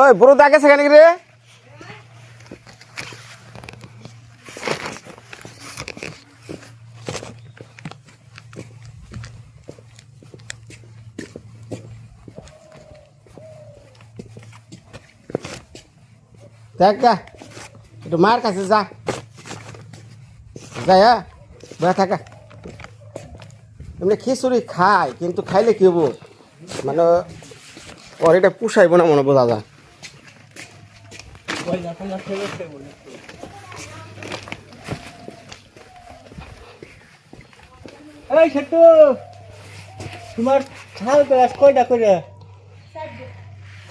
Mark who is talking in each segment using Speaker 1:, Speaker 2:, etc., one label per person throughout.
Speaker 1: ওই বড় দাগে সেখানে রে দেখ একটু মার কাছে যা যাই হ্যাঁ বয়া থাকা এমনি খিচুড়ি খায় কিন্তু খাইলে কি হবো মানে ওর এটা পুষাইব না মনে বোঝা যায়
Speaker 2: এই ছোট্টু তোমার থাল গ্লাস কয়টা করে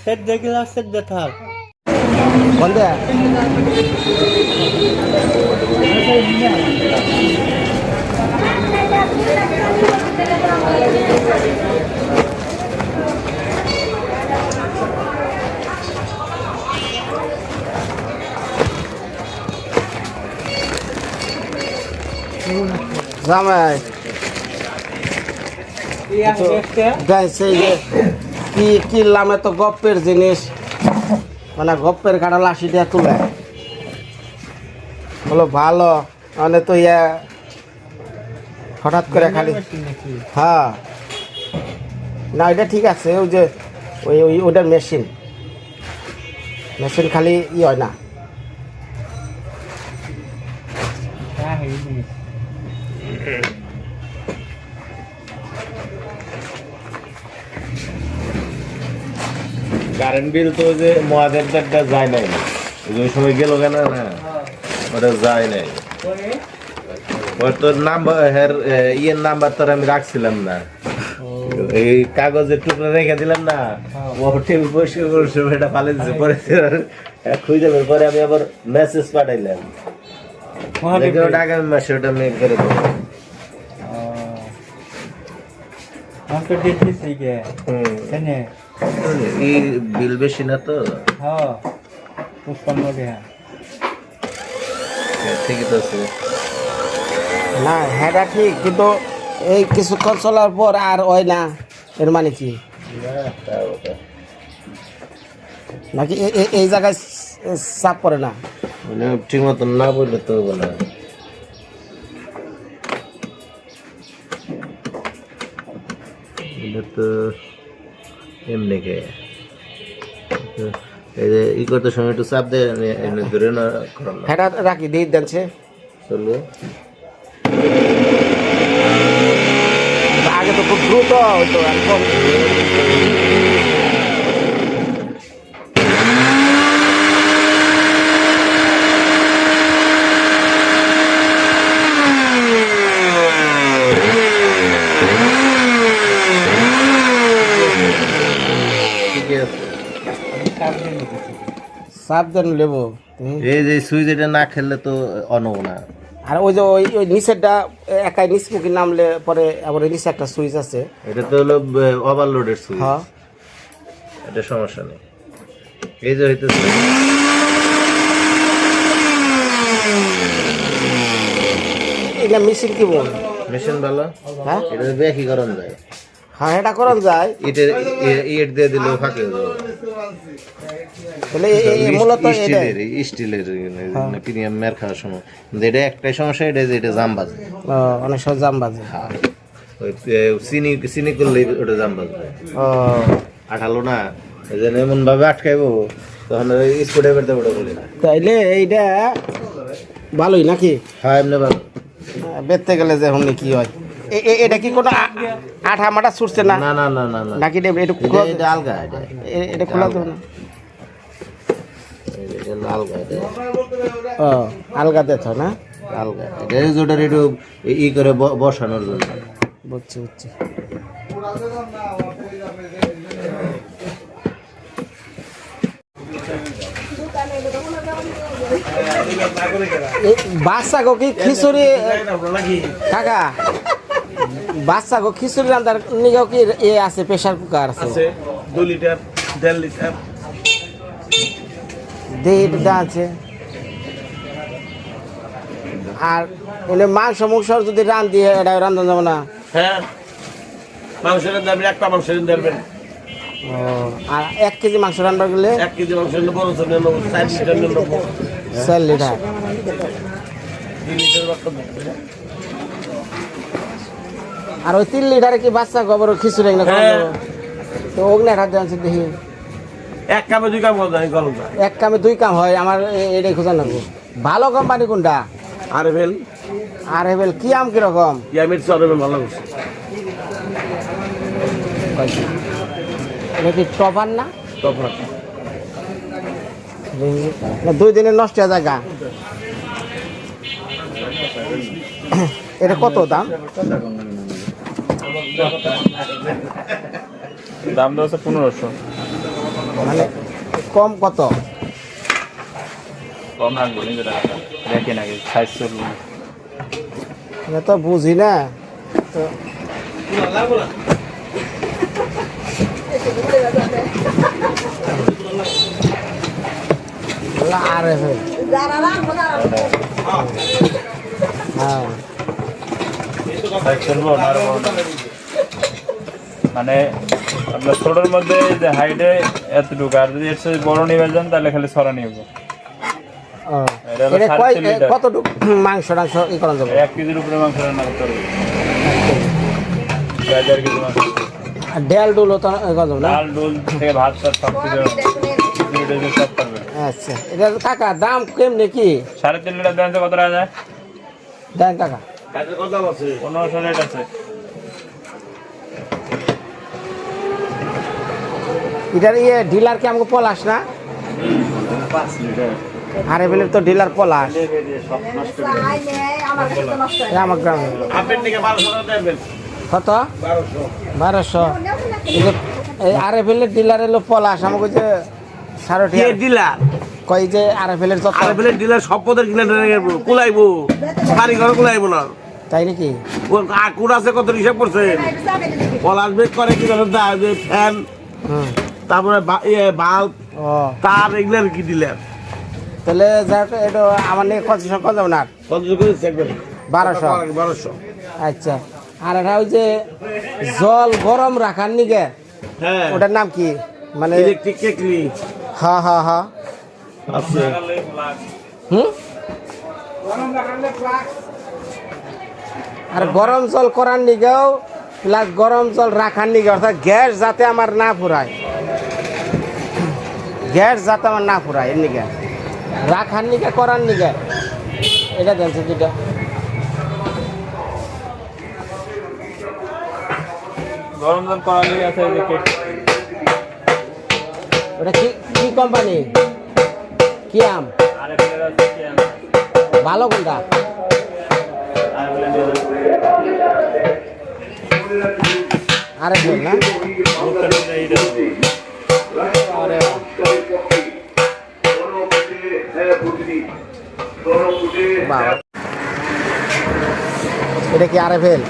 Speaker 2: সেদ্ধ গ্লাস সেদ্ধ থাল
Speaker 1: বন্ধে জামাই সেই যে কি কিনলাম এত গপ্পের জিনিস মানে গপ্পের কাটা লাশি দিয়ে তুলে বলো ভালো মানে তো ইয়া হঠাৎ করে খালি হ্যাঁ না এটা ঠিক আছে ওই যে ওটার মেশিন খালি ই হয় না
Speaker 3: কারেন্ট বিল তো যে মহাদেব দাদা যায় নাই ওই সময় গেল কেন না ওটা যায় নাই ওর তোর নাম্বার ইয়ের নাম্বার তোর আমি রাখছিলাম না এই কাগজের টুকরো রেখে দিলাম না ও টেবিল পরিষ্কার করছে এটা ফালে দিচ্ছে পরে খুঁজে বের পরে আমি আবার মেসেজ পাঠাইলাম ওটা আগামী মাসে ওটা মেল করে দেবো এই বিল বেশি না তো ঠিকই তো আছে
Speaker 1: না হ্যাঁ ঠিক কিন্তু এই কিছুক্ষণ চলার পর আর হয় না এর মানে কি নাকি এই জায়গায় চাপ পড়ে না
Speaker 3: মানে ঠিক মতন না বললে তো হবে না এটা তো এমনি কে এই যে ই করতে সময় একটু চাপ দেয় এমনি ধরে না করার না
Speaker 1: হ্যাঁ রাখি দিয়ে দেনছে
Speaker 3: চলবে
Speaker 1: আগে তো খুব দ্রুত হইতো একদম সাবধান লেবো
Speaker 3: এই যে সুইচ এটা না খেললে তো অনব না
Speaker 1: আর ওই যে ওই নিচেরটা একাই নিচমুখী নামলে পরে আবার ওই নিচে একটা সুইচ আছে
Speaker 3: এটা তো হলো ওভারলোডের সুইচ
Speaker 1: হ্যাঁ
Speaker 3: এটা সমস্যা নেই এই যে হইতেছে
Speaker 1: এটা মেশিন কি বল
Speaker 3: মেশিন ভালো
Speaker 1: হ্যাঁ
Speaker 3: এটা ব্যাকই করান যায়
Speaker 1: হ্যাঁ এটা করা যায়
Speaker 3: ইট দিয়ে দিলে ফাঁকে যাবে
Speaker 1: তাহলে মূলত
Speaker 3: স্টিলের প্রিমিয়াম মের খাওয়ার সময় এটা একটাই সমস্যা এটা যে এটা জাম বাজে
Speaker 1: অনেক সব জাম বাজে
Speaker 3: ওই চিনি করলে ওটা জাম বাজবে আঠালো না এই জন্য এমন ভাবে আটকাইবো তখন স্কুটে বেরতে ওটা বলি না
Speaker 1: তাইলে এইটা ভালোই নাকি
Speaker 3: হ্যাঁ এমনি ভালো
Speaker 1: বেরতে গেলে যে হমনি কি হয় এটা কি কোনো আঠা মাটা ছুটছে না
Speaker 3: না না না না না
Speaker 1: নাকি
Speaker 3: এটা আলগা
Speaker 1: এটা খোলা তো না
Speaker 3: এটা আলগা
Speaker 1: ও আলগা দেথ না
Speaker 3: আলগা এটা যেটা একটু ই করে বসানোর জন্য
Speaker 1: বুঝছি বুঝছি বাচ্চা গো কি খিচুড়ি কাকা বাচ্চা গো খিচুড়ি রান্নার নিগাও কি এ আছে প্রেসার কুকার আছে
Speaker 4: 2 লিটার 1.5 লিটার
Speaker 1: দেড়টা আছে আর এনে মাংস মুংসর যদি রান দিয়ে এটা রান্না যাবো না
Speaker 4: হ্যাঁ মাংসের দাম একটা মাংসের দেবেন
Speaker 1: ও আর 1 কেজি মাংস রান্না গেলে
Speaker 4: 1 কেজি মাংস নিলে বড় ছোট নেবো 4 লিটার নেবো
Speaker 1: 4 লিটার
Speaker 4: 2 লিটার বাচ্চা দেবে।
Speaker 1: আর ওই 3 লিটারে কি বাচ্চা গোবর খিচুড়ি না
Speaker 4: হ্যাঁ।
Speaker 1: তো ওগনে হাত দেন দেখি
Speaker 4: এক কামে 2 কাম করতে হয় গরম চা।
Speaker 1: এক কামে 2 কাম হয় আমার এটাই খোঁজা লাগবে ভালো কোম্পানি কোনটা
Speaker 4: আর বেল
Speaker 1: আর হেবেল কি আম কিরকম
Speaker 4: ইয়ামির চরে ভালো লাগছে।
Speaker 1: এটা কি টপার না
Speaker 4: তফাৎ
Speaker 1: না 2 দিনে নষ্ট হয়ে জায়গা এটা কত দাম
Speaker 2: দাম তো আছে 1500
Speaker 1: মানে কম কত
Speaker 2: কম রাখবো নিজে টাকা রেখে নাকি 700
Speaker 1: এটা তো বুঝি না তো আর হেবেল হ্যাঁ
Speaker 2: মানে আপনার ছোটোর মধ্যে যে হাইটে এতটুকু আর যদি এর সাথে বড় নিবে যান তাহলে খালি ছড়া নিব
Speaker 1: ও,
Speaker 2: এটা হলো
Speaker 1: এটা
Speaker 2: 3.5 লিটার।
Speaker 1: কতটুকু মাংস টাংস ই করা যাবে
Speaker 2: 1 কেজির উপরে মাংস রান্না করতে হবে 1.5 কেজি মাংস
Speaker 1: আর ডেল ডুলো তো ই করা যাবে না
Speaker 2: ডাল ডোল থেকে ভাত টাত সব কিছু সব পারবে
Speaker 1: আচ্ছা এটা কাকা দাম কেমনে কি
Speaker 2: 3.5 লিটার দেন তো কত টাকা যায়
Speaker 1: দেন কাকা
Speaker 4: কাজের কত আছে
Speaker 2: 1500 রেট আছে
Speaker 1: এটার ইয়ে ডিলার কি আমাকে পলাশ না
Speaker 2: 5 লিটার
Speaker 1: আর হেবেলের তো ডিলার পলাশ
Speaker 2: সব নষ্ট
Speaker 1: এ আমার গ্রামে
Speaker 4: আপেল থেকে 1200 টাকা দেবেন
Speaker 1: কত
Speaker 4: 1200
Speaker 1: 1200 এই আর হেবেলের ডিলার এলো পলাশ আমাকে যে সারটি
Speaker 4: কে দিলা
Speaker 1: কই যে আর হেবেলের যত
Speaker 4: আর বেলের ডিলার সব পদের কিনে কুলাইবো বাড়ি ঘর কুলাইবো না
Speaker 1: তাই নাকি
Speaker 4: কোন আছে কত হিসাব করছেন পলাশ বেগ করে কি জানেন ফ্যান
Speaker 1: হুম
Speaker 4: তারপরে বাল্ব
Speaker 1: ও
Speaker 4: তার এগুলার কি দিলেন
Speaker 1: তাহলে যাক এটা আমার নিয়ে কত কত যাবে না
Speaker 4: কত করেছে একবার
Speaker 1: 1200
Speaker 4: 1200
Speaker 1: আচ্ছা আর এটা ওই যে জল গরম রাখার নিগে
Speaker 4: হ্যাঁ
Speaker 1: ওটার নাম কি মানে
Speaker 4: ইলেকট্রিক কেটলি
Speaker 1: হ্যাঁ হ্যাঁ হ্যাঁ
Speaker 4: আছে
Speaker 1: হুম আর গরম জল করার নিগেও প্লাস গরম জল রাখার নিগে অর্থাৎ গ্যাস যাতে আমার না ফুরায় গ্যাস যাতে আমার না ফুরায় এর নিগে রাখার নিগে করার নিগে এটা জানছে দুটা
Speaker 2: গরম জল করালি আছে এই যে কেক
Speaker 1: ওটা কি কি কোম্পানি কি আম
Speaker 2: আরে প্লেয়ার আছে কি আম
Speaker 1: ভালো কোনটা
Speaker 2: আর বলে নিয়ে
Speaker 1: আরে বল না আরে বাবা এটা কি আরে ফেল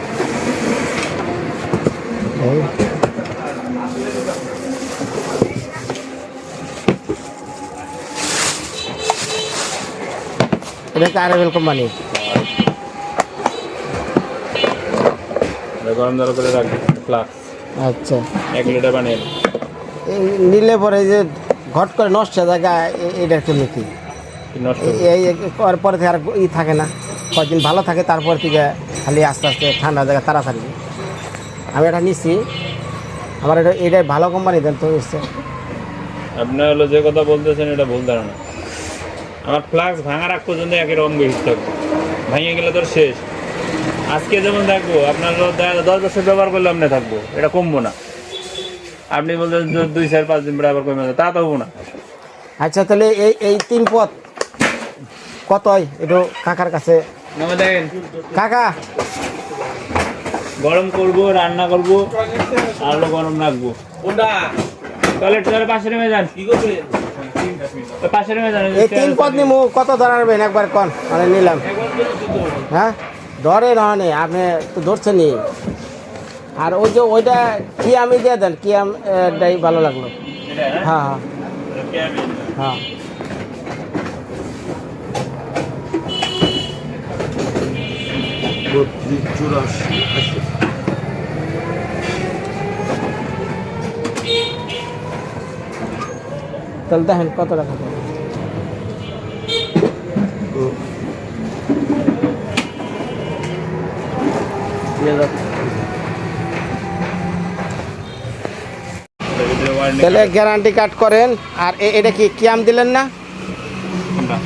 Speaker 1: এটা কি আরে ফেল কোম্পানি
Speaker 2: গরম জল করে রাখবে ফ্লাক্স
Speaker 1: আচ্ছা
Speaker 2: 1 লিটার বানিয়ে
Speaker 1: এই নিলে পরে যে ঘট করে নষ্ট হয়ে জায়গা এটার কেমনি কি
Speaker 2: নষ্ট
Speaker 1: এই করার পরে থেকে আর ই থাকে না কয়েকদিন ভালো থাকে তারপর থেকে খালি আস্তে আস্তে ঠান্ডা জায়গা তাড়াতাড়ি আমি এটা নিচ্ছি আমার এটা ভালো কোম্পানি দেন তো এসছে
Speaker 2: আপনার হলো যে কথা বলতেছেন এটা ভুল ধারণা আমার ফ্লাক্স ভাঙার আগ পর্যন্ত একই রকম বেশি থাকবে ভেঙে গেলে তোর শেষ আজকে যেমন থাকবো আপনার 10 বছর ব্যবহার করলে আপনি থাকবো এটা কমবো না আপনি বলছেন 2-4-5 দিন পরে আবার কমে যাবে তা তো হবো না
Speaker 1: আচ্ছা তাহলে এই 3 পদ কত হয় একটু কাকার কাছে
Speaker 2: নামে দেখেন
Speaker 1: কাকা
Speaker 2: গরম করব রান্না করব আর হলো গরম রাখবো
Speaker 4: কোনটা
Speaker 2: টয়লেট ধরে পাশে নেমে যান
Speaker 4: কি করবে
Speaker 2: পাশে নেমে যান
Speaker 1: এই 3 পদ নিমু কত ধরাবেন একবার কোন মানে নিলাম হ্যাঁ ধরে নয় আপনি তো ধরছেনই আর ওই যে ওইটা কি আমি দিয়ে দেন কি আমটাই ভালো লাগলো হ্যাঁ হ্যাঁ হ্যাঁ তাহলে দেখেন কত টাকা পড়বে। তাহলে গ্যারান্টি কার্ড করেন। আর এটা কি কিয়াম দিলেন না?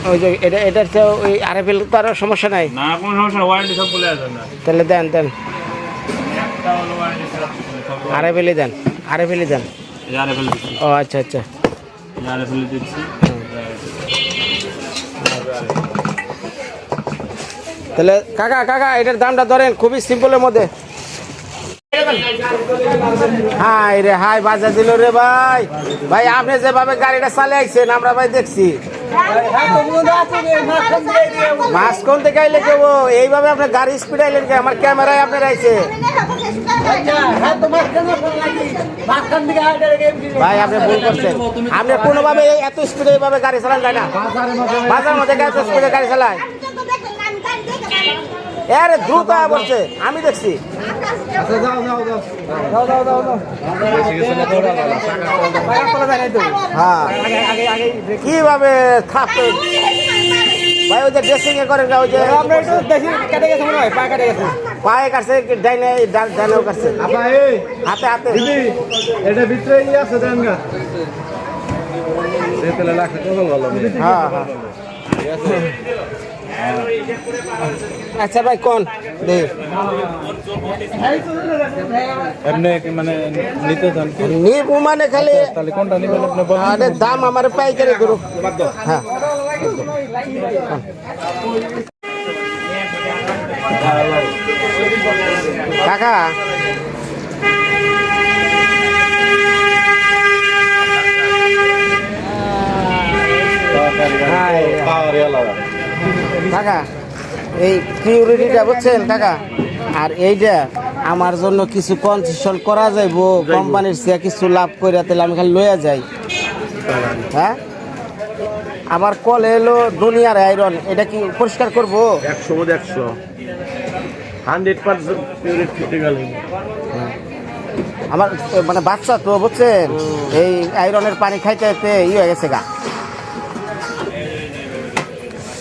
Speaker 1: ওই যে এটার তো ওই আরএফএল তো আর সমস্যা নাই
Speaker 2: না, কোনো সমস্যা, ওয়ারেন্টি সব বলে আছে না।
Speaker 1: তাহলে দেন
Speaker 2: একটা হলো ওয়ারেন্টি ছাড়া সব
Speaker 1: আরএফএলই দেন, আরএফএলই দেন।
Speaker 2: জারে ফেলে দিচ্ছি,
Speaker 1: ও আচ্ছা আচ্ছা।
Speaker 2: জারে ফেলে দিচ্ছি।
Speaker 1: তাহলে কাকা কাকা এটার দামটা ধরেন, খুবই সিম্পলের মধ্যে। হাই রে হাই, বাজা দিল রে ভাই। ভাই আপনি যেভাবে গাড়িটা চালাইছেন আমরা ভাই দেখছি। মাছ কোন থেকে আইলে কেউ এইভাবে আপনার গাড়ি স্পিড আইলেন কে? আমার ক্যামেরায় আপনার আইছে ভাই, আপনি ভুল করছেন। আপনি কোনোভাবে এত স্পিডে এইভাবে গাড়ি চালান যায় না। বাজার মধ্যে এত স্পিডে গাড়ি চালায়, আরে দ্রুত বলছে, আমি দেখছি। হ্যাঁ কিভাবে থাকতো ভাই? ওই যে ড্রেসিং এ করেন, ওই যে পায়ে কাটছে, ডাইনে ডাইনেও কাটছে, হাতে হাতে।
Speaker 3: এটা ভিতরে আছে দেন গা।
Speaker 1: হ্যাঁ হ্যাঁ। আচ্ছা ভাই কোন
Speaker 2: মানে নিতে চান?
Speaker 1: নিবো মানে খালি
Speaker 2: তাহলে কোনটা নিবেন আপনি?
Speaker 1: আরে দাম আমার পাইকারি করু। হ্যাঁ কাকা কাকা এই পিউরিটিটা বুঝছেন কাকা? আর এইটা আমার জন্য কিছু কনসেশন করা যাইবো, কোম্পানির চেয়ে কিছু লাভ করে, তাহলে আমি খালি লইয়া যাই। হ্যাঁ আমার কল এলো দুনিয়ার আয়রন, এটা কি পরিষ্কার করবো?
Speaker 3: 100 100% পিউরিট ক্রিটিক্যাল।
Speaker 1: আমার মানে বাচ্চা তো বুঝছেন, এই আয়রনের পানি খাইতে খাইতে হয়ে গেছে গা।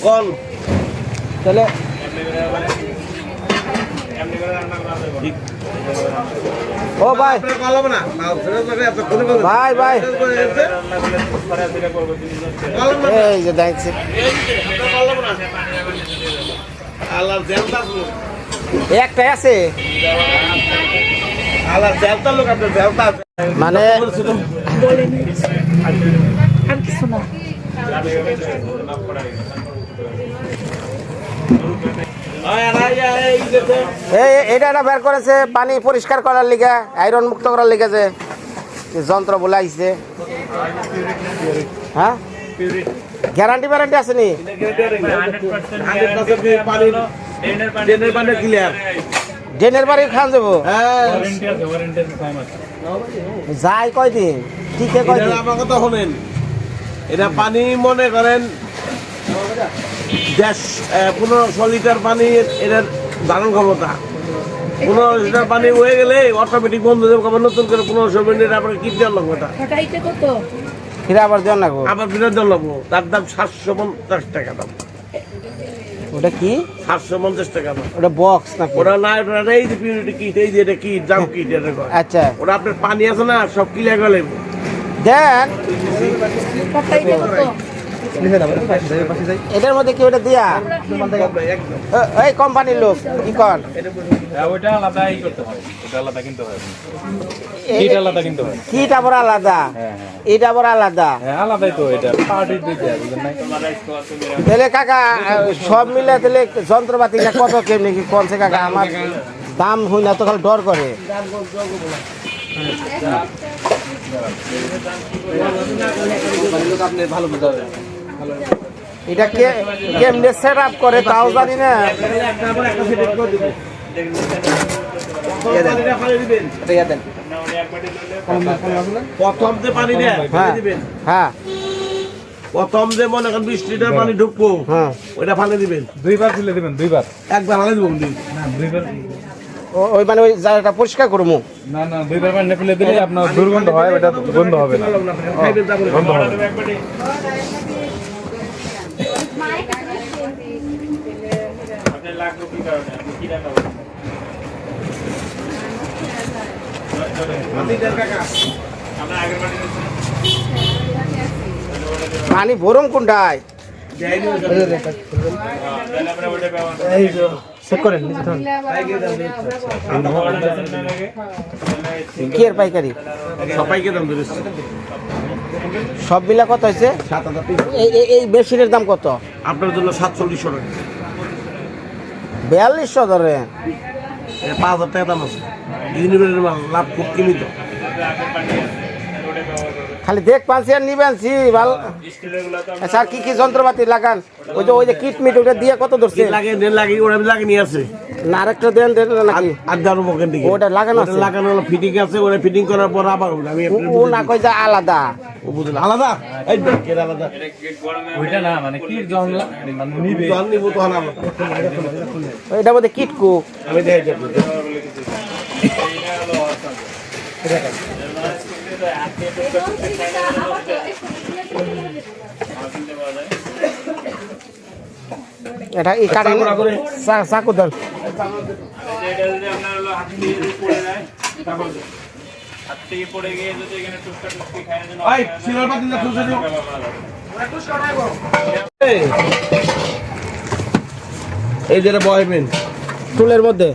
Speaker 3: কল
Speaker 1: তাহলে ও ভাই ভাই ভাই এই যে দেখছি একটাই আছে মানে এটা বের করেছে পানি পরিষ্কার করার লিগে, আয়রন মুক্ত করার লিগে যে যন্ত্র বলে আইছে। হ্যাঁ গ্যারান্টি ওয়ারেন্টি আছে নি? ড্রেনের বাড়ি খান যাবো যাই কয়দিন ঠিকই কয়দিন।
Speaker 4: আমার কথা শোনেন, এটা পানি মনে করেন 1500 লিটার পানি এটার ধারণ ক্ষমতা। 1500 লিটার পানি হয়ে গেলে অটোমেটিক বন্ধ হয়ে যাবে। নতুন করে 1500 মিনিট আপনার কি দেওয়ার লাগবে?
Speaker 1: ফিরে আবার দেওয়ার লাগবো,
Speaker 4: আবার ফিরে দেওয়ার লাগবো। তার দাম 750 টাকা দাম।
Speaker 1: ওটা কি?
Speaker 4: 750 টাকা দাম।
Speaker 1: ওটা বক্স না?
Speaker 4: ওটা না, ওটা এই যে পিউরিটি কিট, এই যে এটা কিট, দাম কিট এটা কয়।
Speaker 1: আচ্ছা
Speaker 4: ওটা আপনার পানি আছে না, সব ক্লিয়ার করে লাগবে।
Speaker 1: দেন এটার মধ্যে কি ওটা দিয়া এই কোম্পানির লোক কি কর?
Speaker 2: ওইটা আলাদা করতে হয়, ওটা আলাদা কিনতে হয়, কিট আলাদা কিনতে হয়।
Speaker 1: কিট আবার আলাদা, এটা আবার আলাদা।
Speaker 2: হ্যাঁ আলাদাই তো, এটা পার্টির দিকে বুঝেন নাই।
Speaker 1: তাহলে কাকা সব মিলে তাহলে যন্ত্রপাতিটা কত কেমনি কি কোনছে কাকা? আমার দাম হই না তো, খালি ডর করে। এটা কেমনে সেট আপ করে তাও জানি না।
Speaker 4: প্রথম যে পানি দিবেন,
Speaker 1: হ্যাঁ
Speaker 4: প্রথম যে মনে করেন 20 লিটার পানি ঢুকবো,
Speaker 1: হ্যাঁ
Speaker 4: ওইটা ফালে দিবেন।
Speaker 2: দুইবার তুলে দিবেন, দুইবার
Speaker 4: একবার ফালে দিব।
Speaker 2: না দুইবার
Speaker 1: ওই মানে ওই জায়গাটা পরিষ্কার করবো।
Speaker 5: না না, দুইবার পানি ফেলে দিলে আপনার দুর্গন্ধ হয়, ওটা গন্ধ হবে না। গন্ধ হবে না।
Speaker 2: আপনি লাগলো কি কারণে? আপনি কি রান্না করবেন? আমরা আগের বাড়ি গেছিলাম।
Speaker 1: পানি ভরম কোনটায়?
Speaker 2: তাহলে আমরা ওটা ব্যবহার করি।
Speaker 1: এই যে চেক করেন কি এর পাইকারি
Speaker 4: সবাইকে দাম ধরেছে
Speaker 1: সব মিলা কত হয়েছে?
Speaker 4: 7,000 পিস।
Speaker 1: এই মেশিনের দাম কত?
Speaker 4: আপনার জন্য 4700 টাকা।
Speaker 1: 4200 ধরে।
Speaker 4: 5,000 টাকা দাম আছে। ইউনিভার্সিটির মাল লাভ খুব সীমিত।
Speaker 1: খালি দেখ পাচ্ছি আর নিবেন ভালো। আচ্ছা আর কি কি যন্ত্রপাতি লাগান? ওই যে কিট মিট ওটা দিয়ে কত ধরছে?
Speaker 4: লাগে দেন লাগে ওরা লাগে নিয়ে আছে।
Speaker 1: না আরেকটা দেন দেন নাকি?
Speaker 4: আর দারু বকেন দিকে
Speaker 1: ওটা লাগানো আছে?
Speaker 4: লাগানো হলো ফিটিং আছে, ওরা ফিটিং করার পর আবার আমি
Speaker 1: ও না কই যা আলাদা।
Speaker 4: ও বুঝলেন আলাদা এই এর আলাদা
Speaker 5: ওইটা না, মানে কি জন মানে নিবে।
Speaker 4: জন নিব তো আলাদা।
Speaker 1: এটার মধ্যে কিট কো
Speaker 4: আমি দেখাই যাবো।
Speaker 1: এটা এই কাটে চাকু দেন।
Speaker 2: এটা যদি আপনার হলো হাত দিয়ে যদি পড়ে যায় তাহলে হাত থেকে পড়ে গিয়ে যদি এখানে টুকটা টুকটি খায় না
Speaker 4: এই সিলভার পাতি না খুঁজে দিও। এই যেটা বয়বেন
Speaker 1: টুলের মধ্যে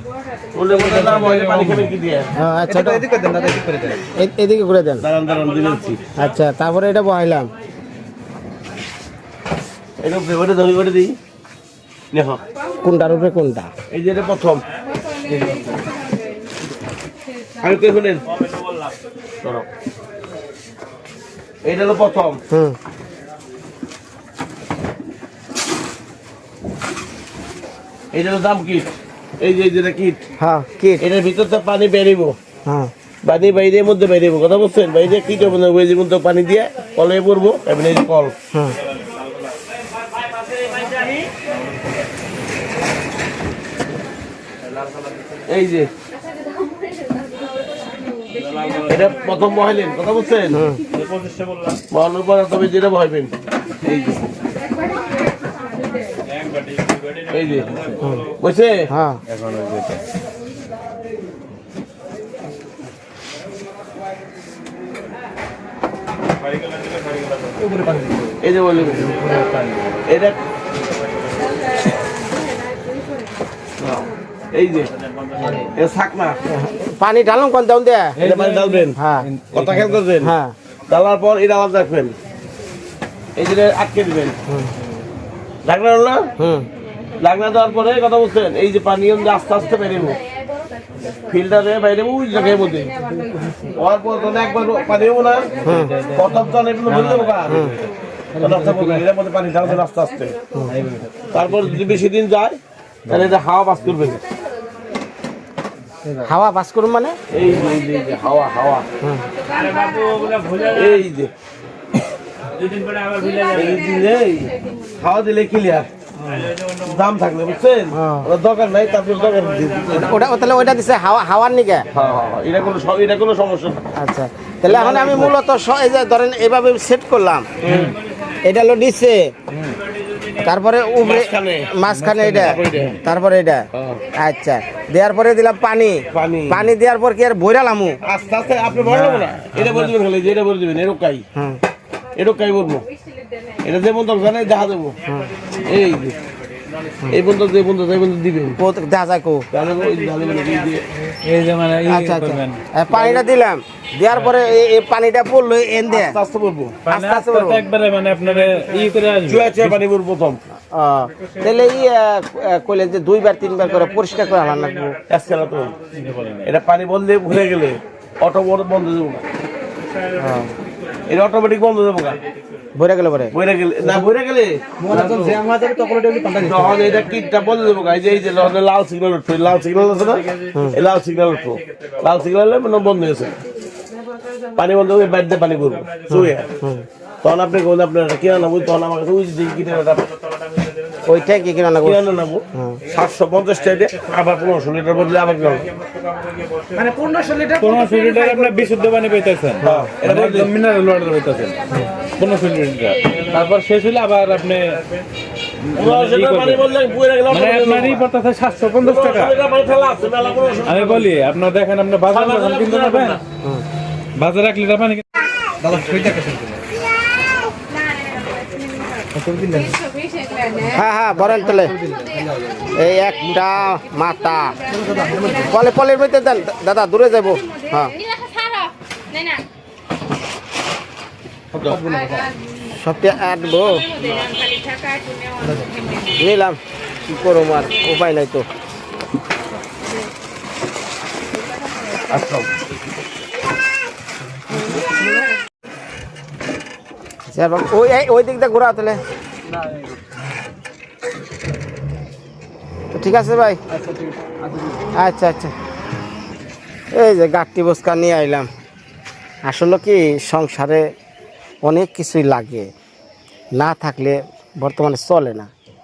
Speaker 4: ওলে বলে না বয়বে পানি খাবেন কি দিয়ে?
Speaker 1: আচ্ছা এদিকে দেন, এদিকে ঘুরে দেন।
Speaker 4: দাঁড়ান দাঁড়ান দিয়েছি।
Speaker 1: আচ্ছা তারপরে এটা বহাইলাম।
Speaker 4: এটা ফেভারে ধরি করে দিই। দেখো
Speaker 1: কোনটার উপরে কোনটা?
Speaker 4: এই যে এটা প্রথম। আমি কই শুনেন ধরো এইটা হলো প্রথম। এইটা হলো দাম কিট। এই যে যেটা কিট,
Speaker 1: হ্যাঁ কিট।
Speaker 4: এটার ভিতর তো পানি বেরিব।
Speaker 1: হ্যাঁ
Speaker 4: পানি বাইরের মধ্যে বেরিব, কথা বলছেন? বাইরে কিট হবে না, ওই যে মধ্যে পানি দিয়ে কলে পড়বো। এবার এই যে কল,
Speaker 1: হ্যাঁ
Speaker 4: এই যে এটা প্রথম বহাইলেন, কথা বলছেন?
Speaker 2: প্রচেষ্টা বললাম
Speaker 4: বহানোর পর তবে যেটা বহাইবেন এই যে
Speaker 2: এক বাটি দুই বাটি
Speaker 4: এই যে বুঝছে?
Speaker 1: হ্যাঁ
Speaker 4: এই যে বললেন এটা এই যে এটা থাক না,
Speaker 1: পানি ঢালুন কোন দাউন দে।
Speaker 4: এটা পানি ডালবেন।
Speaker 1: হ্যাঁ
Speaker 4: কথা খেয়াল করবেন।
Speaker 1: হ্যাঁ
Speaker 4: ডালার পর এটা আলাদা রাখবেন, এই যে আটকে দিবেন। ঢাকনা হল না, ঢাকনা দেওয়ার পরে কথা বলছেন এই যে পানি আস্তে আস্তে বেরিয়ে ফিল্টারে বাইরে ওই জায়গায় মধ্যে হওয়ার পর তো একবার পানি হবো না, প্রথম তো এগুলো ভরে দেবো এর মধ্যে পানি ঢালবেন আস্তে আস্তে। তারপর যদি বেশি দিন যায় তাহলে এটা হাওয়া পাস করবে।
Speaker 1: হাওয়া পাস করুন মানে?
Speaker 4: এই যে এই যে এই যে হাওয়া হাওয়া
Speaker 2: আরে বাবু ওগুলা ভুলে যান
Speaker 4: এই যে
Speaker 2: দুই দিন পরে আবার ভুলে যাবেন
Speaker 4: এই দিলে হাওয়া দিলে ক্লিয়ার দাম থাকলে বুঝছেন, ওটা দরকার নাই। তারপর দরকার
Speaker 1: ওটা তাহলে ওইটা দিছে হাওয়ার নিকে।
Speaker 4: এটা কোনো সমস্যা না।
Speaker 1: আচ্ছা তাহলে এখন আমি মূলত এই যে ধরেন এইভাবে সেট করলাম, এটা হলো নিচে, তারপরে উপরে মাঝখানে এটা, তারপরে এটা। আচ্ছা দেওয়ার পরে দিলাম পানি, পানি দেওয়ার পর কি আর বইরালামু
Speaker 4: আস্তে আস্তে আপনি বড় না, এটা বলে দিবেন খালি যে এটা বলে দিবেন এরকাই এরকাই বলবো। এটা যে বন্ধু জানে দেখা দেবো এই যে এই বন্ধু যে বন্ধু যে বন্ধু দিবেন
Speaker 1: দেখা যায় কো।
Speaker 5: এই যে মানে
Speaker 1: আচ্ছা আচ্ছা পানিটা দিলাম, দেওয়ার পরে এই পানিটা পড়লো এন দিয়ে
Speaker 4: আস্তে আস্তে বলবো,
Speaker 1: আস্তে আস্তে পড়বো।
Speaker 5: একবারে মানে আপনারা করে আসবে।
Speaker 4: চুয়া চুয়া পানি পড়বো প্রথম।
Speaker 1: তাহলে কইলেন যে 2বার 3বার করে পরিষ্কার করে আনা লাগবো।
Speaker 4: এসকেলা তো এটা পানি বন্ধে ভরে গেলে অটো বন্ধ দেবো না, এটা অটোমেটিক বন্ধ দেবো না।
Speaker 1: ভরে গেলে পরে
Speaker 4: বইরে গেলে না, বইরে গেলে তখন এটা কিটটা বলে দেবো গাই যে এই যে লাল সিগন্যাল উঠবে, লাল সিগন্যাল আছে না, এই লাল সিগন্যাল উঠবো, লাল সিগন্যাল মানে বন্ধ হয়েছে, পানি বন্ধ হয়ে বাইরে দিয়ে পানি করবো চুয়ে। তখন আপনি আপনার কি না তখন আমার কাছে ওই যে কিটের
Speaker 1: ওইটাই কি কিনা নেবো?
Speaker 4: কিনে নেবো 750 টাকা আবার 1500 লিটার বদলে আবার কি হবে?
Speaker 5: 1500 লিটার আপনার বিশুদ্ধ পানি পাইতেছেন, এটা একদম মিনারেল ওয়াটার পাইতেছেন 1500 লিটার। তারপর শেষ হলে আবার আপনি
Speaker 4: 1500 লিটার পানি বদলে পুরো গেল
Speaker 5: মানে আপনারই পড়তেছে 750 টাকা।
Speaker 4: পানি ফেলা আছে মেলা 1500
Speaker 5: আমি বলি আপনার দেখেন, আপনি বাজার যখন কিনতে যাবেন, বাজারে 1 লিটার পানি
Speaker 1: হ্যাঁ হ্যাঁ বলেন তাহলে। এই একটা মাথা পলের মধ্যে দেন দাদা, দূরে যাবো। হ্যাঁ সবটা আটবো, নিলাম, কি করবো আর উপায় নাই তো। ওই দিকটা ঘোরা তাহলে তো ঠিক আছে ভাই। আচ্ছা আচ্ছা, এই যে গাঁটটি বস্কা নিয়ে আইলাম। আসলে কি সংসারে অনেক কিছুই লাগে, না থাকলে বর্তমানে চলে না।